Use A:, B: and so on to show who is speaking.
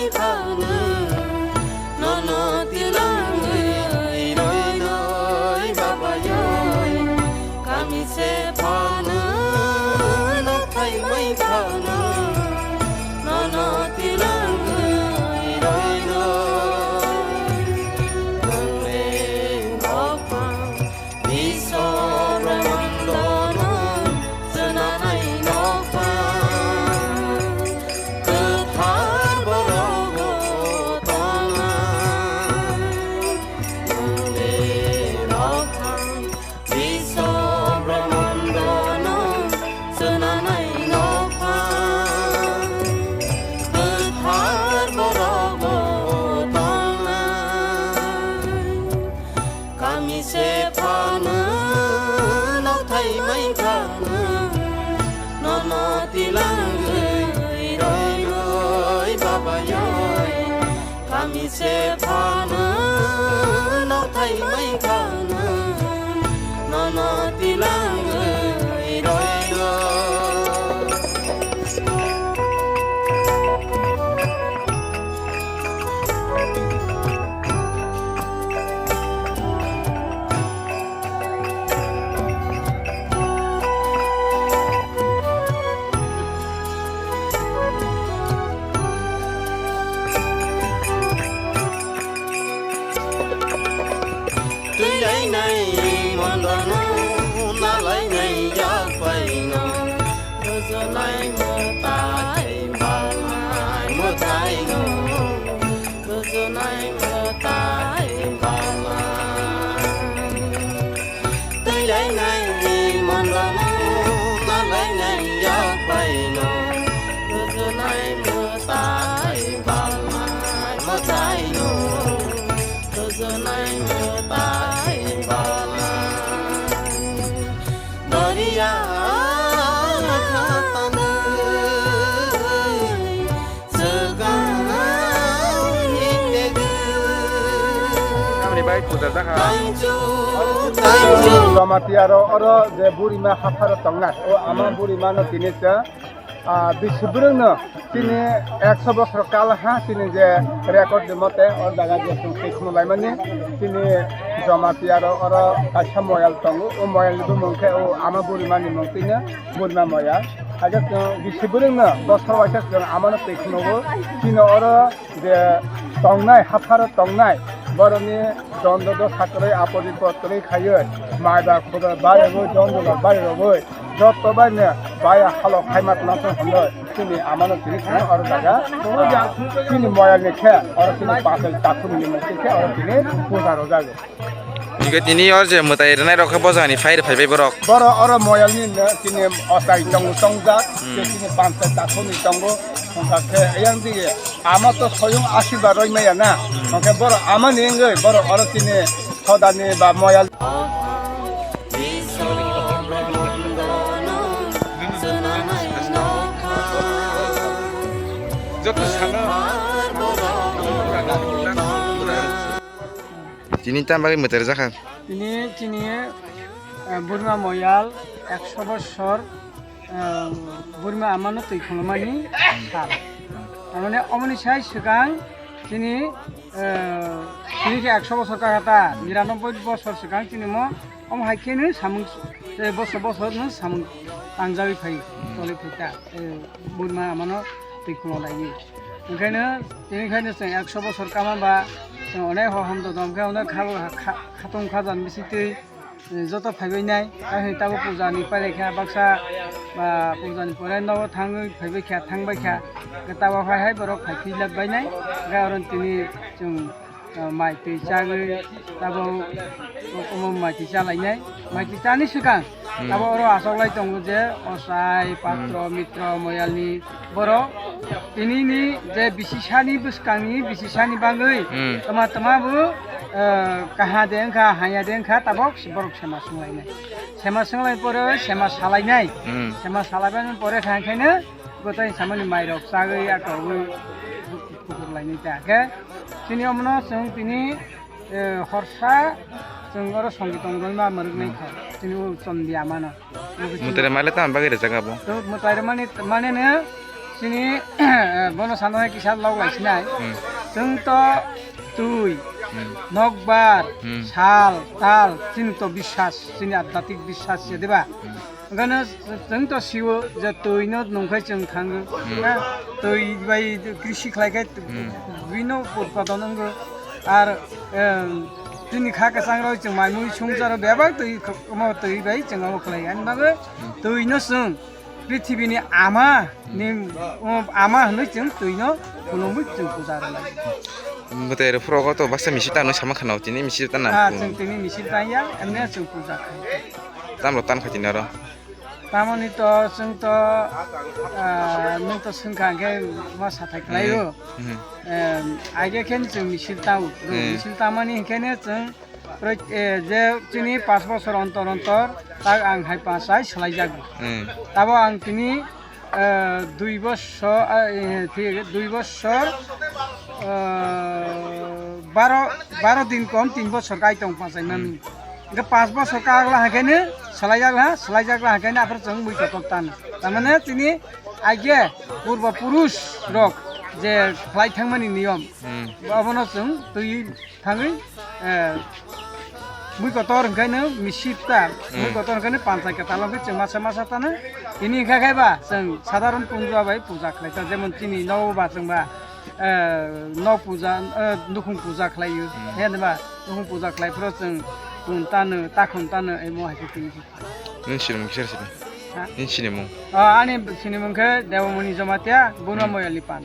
A: mai phanu no no tilang roi roi baba yoi kami se phanu no thai mai phanu no no tilang roi roi le no pa viso ramando no sana nai no pa kami se phanu no thai mai phanu no no tilang roi
B: Ramatiaro oro je burima hafaro tongnat o ama burima no tinisa bisbrungno tini 100 বছর কাল হা tini je record mote or daga je sungkhismo laimani tini Ramatiaro oro acha moyal tongu o moyal du mongke o ama burima ni mongtina burima moyal aja bisbrungno বছর বয়সে amano teknogo tini oro je tongnai hafaro tongnai বরনি দন্ডদ সাকরে আপদি পত্রে খাইয়ে মাইবা খুব বারে গো দন্ডদ বারে গো যত বাইনে বায়া হালো খাইমাত নাছ হলো তিনি আমানো তিরিশ আর টাকা তিনি ময়া লেখে আর তিনি পাসেল তাকুনি লেখে আর তিনি পূজা রোজাগে
C: নিকে তিনি আর যে মতাই রনাই রখে বজানি ফাইর ফাইবে বরক
B: বড় আর ময়ালনি তিনি অসাই জং সংজা তিনি পাঁচটা তাকুনি জঙ্গ সংসাকে এয়াং দিকে আমার তো স্বয়ং আশীর্বাদ রইমায়া না ওকে বড় আমার নিয়ে বড় আর তিনি সদানি বা ময়াল
C: তিনি তাম্বাগে মতের জাখা
D: তিনি বুরমা ময়াল 100 বছর বুরমা আমানো তৈখলমানি সাল মানে অমনি সাই সিগাং তিনি 100 বছর কাটা 99 বছর সিগাং তিনি অম হাইকেনো সামুং বছর সামুং তাংজাবি ফাই তলে ফিটা বুরমা আমানো তৈখলমানি ओंखायनो बेनिखायनो जों 100 বছর कामाबा जों अनेक हमद दमखा अनेक खातम खाजान बिसितै जत फाइबायनाय आहि ताबो पूजानि पारेखा बाक्सा बा पूजानि परायनाव थाङै फाइबायखा थांबायखा गताबा फायहाय बरक फाइखिलाबायनाय गारन तिनि जों माइ दै जागै ताबो माइ दै जालायनाय माइ दै जानि सिगां ताबो अर आसगलाय दङ जे असाय पात्र मित्र मयालनि बर' तिनिनि जे बिसिसानि बुसकांनि बिसिसानि बागै तमा तमाबो काहा देंखा हाया देंखा ताबक बरक सेमा संलायनाय परे सेमा सालायनाय सेमा सालायबाय परे खायखायनो गताय सामानि माइरक जागै आकबो लायनाय जाके तिनि अमनो जों तिनि हरसा जों आरो संगीतन गयमा मरगनाय खा तिनि चन्दिया माना
C: मुतरे माले ताम बागै जागाबो
D: मुतरे माने जोंनि बन' साननाय किसा लाव लाखिनाय जोंथ' तुई नकबार साल ताल जोंथ' बिश्वास जोंनि आध्यात्मिक बिश्वास जेनेबा ओंखायनो जोंथ' सिवो जे तुयनो नंखाय जों थाङो तुय बाय कृषि खालायखाय बिनो उत्पादन नांगौ आरो जोंनि खा गोसांराव जों माइमुइ संसाराव बेबा तुय तुय बाय जों खालायो होनबाबो तुयनो जों पृथ्वीनि आमा होनो जों तुयनो खुलुमो जों फुजा होलायो
C: मुताय फ्रगाव तो बासा मिसि तानो सामा खानाव तिनि मिसि ताना
D: जों तिनि मिसि ताया एने जों फुजा
C: तामलो तान खातिनो आरो
D: तामानि तो जोंथ' नोंथ' सोंखांखाय मा साथाय खालायो आइगेखेन जों मिसिल ताव मिसिल तामानि ओंखायनो जों जे जोंनि 5 बोसोर अन्तर अन्तर ता आंहाय पासाय सोलाय जागोन ताबो आं तिनि 2 बोसोर 12 दिन कम 3 बोसोर गायतं पासाय नामी 5 बोसोर कागला हाकेनो सोलाय जागला हाकेनो आफोर जों मुइखौ तानो तारमाने तिनि आइगे पूर्व पुरुष रक जे फ्लाइ थांमानि नियम बाबनो जों तुय थाङै मुइखौ तर ओंखायनो मिसिता मुइखौ तर ओंखायनो पांचाय केतालंखौ जों मासा तानो इनि ओंखायबा जों साधारन पुजा बाय पुजा खालायता जेमन तिनि नवबा जोंबा नव पुजा दुखुं पुजा खालायो जेनेबा दुखुं पुजा खालायफोराव जों तानो ताखुन तानो एमो हायखौ तिनि
C: नोंसिनि किसारसिनो नोंसिनि मुं
D: आनि सिनिमुंखौ देवमणि जमातिया बुनामयालि पान